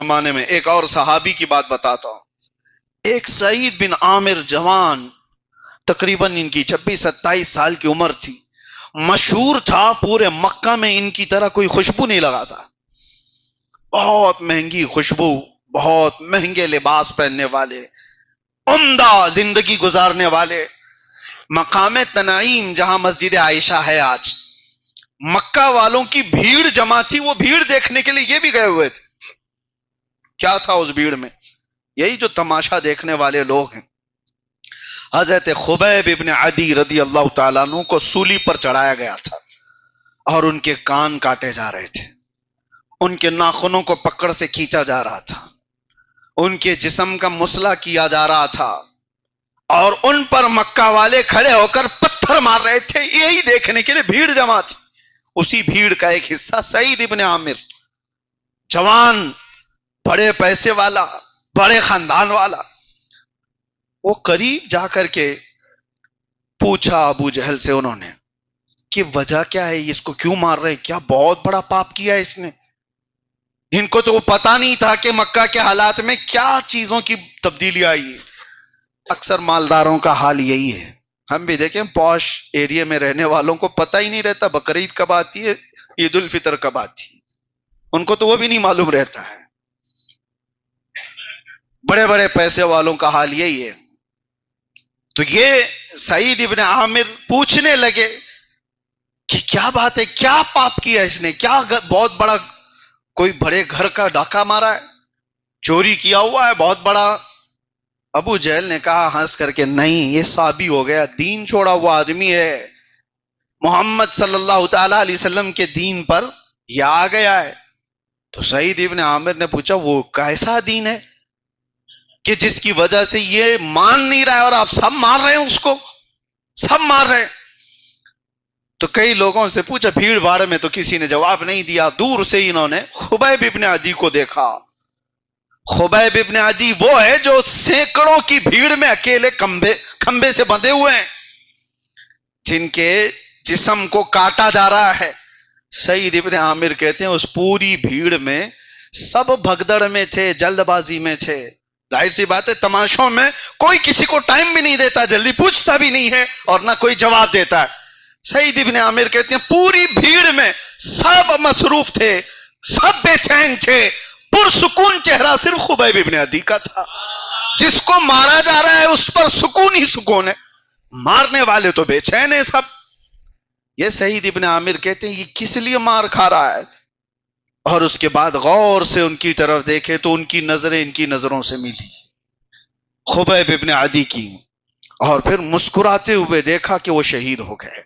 زمانے میں ایک اور صحابی کی بات بتاتا ہوں. ایک سعید بن عامر جوان، تقریباً ان کی 26-27 سال کی عمر تھی. مشہور تھا پورے مکہ میں، ان کی طرح کوئی خوشبو نہیں لگاتا. بہت مہنگی خوشبو، بہت مہنگے لباس پہننے والے، عمدہ زندگی گزارنے والے. مقام تنعیم جہاں مسجد عائشہ ہے آج، مکہ والوں کی بھیڑ جمع تھی. وہ بھیڑ دیکھنے کے لیے یہ بھی گئے ہوئے تھے. کیا تھا اس بھیڑ میں؟ یہی جو تماشا دیکھنے والے لوگ ہیں. حضرت خبیب ابن عدی رضی اللہ تعالیٰ عنہ کو سولی پر چڑھایا گیا تھا اور ان کے کان کاٹے جا رہے تھے، ان کے ناخنوں کو پکڑ سے کھینچا جا رہا تھا، ان کے جسم کا مسئلہ کیا جا رہا تھا، اور ان پر مکہ والے کھڑے ہو کر پتھر مار رہے تھے. یہی دیکھنے کے لیے بھیڑ جمع تھی. اسی بھیڑ کا ایک حصہ سعید ابن عامر، جوان، بڑے پیسے والا، بڑے خاندان والا، وہ قریب جا کر کے پوچھا ابو جہل سے انہوں نے کہ وجہ کیا ہے، اس کو کیوں مار رہے؟ کیا بہت بڑا پاپ کیا ہے اس نے؟ ان کو تو وہ پتا نہیں تھا کہ مکہ کے حالات میں کیا چیزوں کی تبدیلی آئی ہے. اکثر مالداروں کا حال یہی ہے. ہم بھی دیکھیں پوش ایریا میں رہنے والوں کو پتہ ہی نہیں رہتا بقرعید کب آتی ہے، عید الفطر کب آتی ہے. ان کو تو وہ بھی نہیں معلوم رہتا ہے. بڑے بڑے پیسے والوں کا حال یہی ہے. تو یہ سعید ابن عامر پوچھنے لگے کہ کیا بات ہے، کیا پاپ کیا اس نے، کیا بہت بڑا کوئی بڑے گھر کا ڈاکہ مارا ہے، چوری کیا ہوا ہے بہت بڑا؟ ابو جہل نے کہا ہنس کر کے، نہیں، یہ صحابی ہو گیا، دین چھوڑا ہوا آدمی ہے، محمد صلی اللہ تعالی علیہ وسلم کے دین پر یہ آ گیا ہے. تو سعید ابن عامر نے پوچھا وہ کیسا دین ہے کہ جس کی وجہ سے یہ مان نہیں رہا ہے اور آپ سب مار رہے ہیں، اس کو سب مار رہے ہیں؟ تو کئی لوگوں سے پوچھا، بھیڑ بھاڑ میں تو کسی نے جواب نہیں دیا. دور سے ہی انہوں نے خبیب ابن عدی کو دیکھا. خبیب ابن عدی وہ ہے جو سینکڑوں کی بھیڑ میں اکیلے کھمبے سے بندھے ہوئے ہیں، جن کے جسم کو کاٹا جا رہا ہے. سعید ابن عامر کہتے ہیں اس پوری بھیڑ میں سب بھگدڑ میں تھے، جلد بازی میں تھے. ظاہر سی بات ہے تماشوں میں کوئی کسی کو ٹائم بھی نہیں دیتا، جلدی پوچھتا بھی نہیں ہے اور نہ کوئی جواب دیتا ہے. سعید ابن عامر کہتے ہیں پوری بھیڑ میں سب مصروف تھے، سب بے چین تھے، پرسکون چہرہ صرف خبیب ابن عدی کا تھا. جس کو مارا جا رہا ہے اس پر سکون ہی سکون ہے، مارنے والے تو بے چین ہیں سب. یہ سعید ابن عامر کہتے ہیں یہ کس لیے مار کھا رہا ہے؟ اور اس کے بعد غور سے ان کی طرف دیکھے تو ان کی نظریں ان کی نظروں سے ملی، خبیب ابن عدی کی، اور پھر مسکراتے ہوئے دیکھا کہ وہ شہید ہو گئے.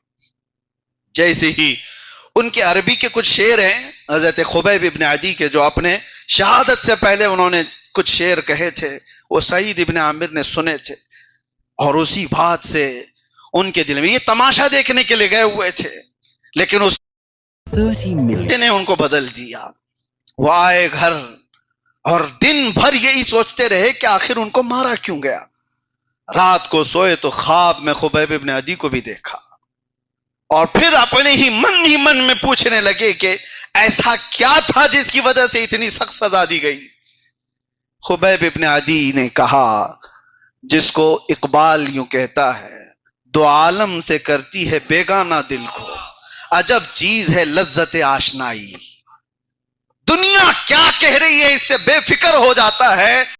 جیسے ہی ان کے عربی کے کچھ شعر ہیں حضرت خبیب ابن عدی کے، جو اپنے شہادت سے پہلے انہوں نے کچھ شعر کہے تھے، وہ سعید ابن عامر نے سنے تھے، اور اسی بات سے ان کے دل میں، یہ تماشا دیکھنے کے لیے گئے ہوئے تھے لیکن اس نے ان کو بدل دیا. وہ آئے گھر اور دن بھر یہی سوچتے رہے کہ آخر ان کو مارا کیوں گیا. رات کو سوئے تو خواب میں خبیب ابن عدی کو بھی دیکھا، اور پھر اپنے ہی من میں پوچھنے لگے کہ ایسا کیا تھا جس کی وجہ سے اتنی سخت سزا دی گئی. خبیب ابن عدی نے کہا جس کو اقبال یوں کہتا ہے، دو عالم سے کرتی ہے بیگانہ دل کو، عجب چیز ہے لذت آشنائی. دنیا کیا کہہ رہی ہے اس سے بے فکر ہو جاتا ہے.